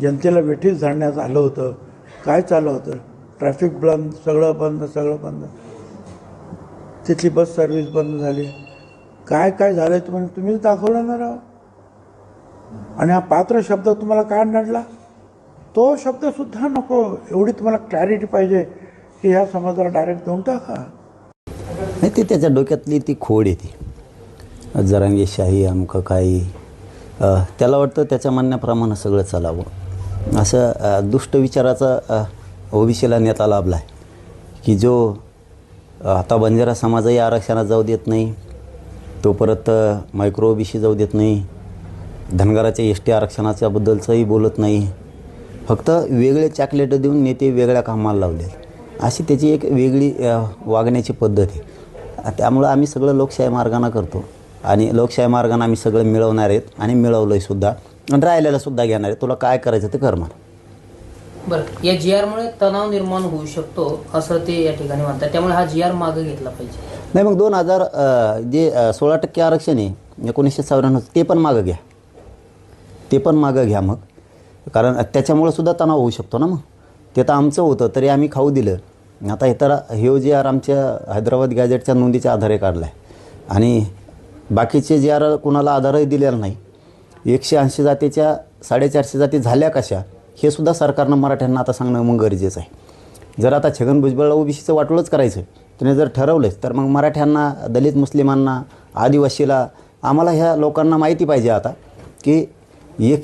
जनतेला वेठीस झाडण्यात आलं होतं. काय चाललं होतं? ट्रॅफिक बंद, सगळं बंद. तिथली बस सर्व्हिस बंद झाली. काय काय झालं तुम्हीच दाखवलं ना राव. आणि हा पात्र शब्द तुम्हाला काय नडला? तो शब्दसुद्धा नको. एवढी तुम्हाला क्लॅरिटी पाहिजे की ह्या समाजाला डायरेक्ट देऊन टाका. नाही, ते त्याच्या डोक्यातली ती खोड येते. जरांगेशाही अमकं काही. त्याला वाटतं त्याच्या म्हणण्याप्रमाणे सगळं चालावं. असं दुष्ट विचाराचा ओबीसीला नेता लाभला आहे की जो आता बंजारा समाजही आरक्षणात जाऊ देत नाही, तो परत मायक्रो ओबीसी जाऊ देत नाही, धनगराच्या एस टी आरक्षणाच्याबद्दलचंही बोलत नाही. फक्त वेगळे चॉकलेट देऊन नेते वेगळ्या कामाला लावले. अशी त्याची एक वेगळी वागण्याची पद्धत आहे. त्यामुळं आम्ही सगळं लोकशाही मार्गानं करतो आणि लोकशाही मार्गानं आम्ही सगळं मिळवणार आहेत आणि मिळवलं आहे सुद्धा आणि राहिलेलं सुद्धा घेणार आहे. तुला काय करायचं ते कर म्हणा. बरं, या जी आरमुळे तणाव निर्माण होऊ शकतो असं ते या ठिकाणी म्हणतात. त्यामुळे हा जी आर मागं घेतला पाहिजे. नाही, मग 2000 जे 16% आरक्षण आहे 1994 ते पण मागं घ्या. ते पण मागं घ्या मग, कारण त्याच्यामुळं सुद्धा तणाव होऊ शकतो ना. मग ते तर आमचं होतं तरी आम्ही खाऊ दिलं. आता हे तर हे जी आर आमच्या हैदराबाद गॅजेटच्या नोंदीच्या आधारे काढला आहे आणि बाकीचे जी आर कुणाला आधारही दिलेला नाही. 180 जातीच्या 450 जाती झाल्या कशा हे सुद्धा सरकारनं मराठ्यांना आता सांगणं मग गरजेचं आहे. जर आता छगन भुजबळला ओबीसीचं वाटोळंच करायचं त्याने जर ठरवलंच तर मग मराठ्यांना, दलित मुस्लिमांना, आदिवासीला, आम्हाला ह्या लोकांना माहिती पाहिजे आता की एक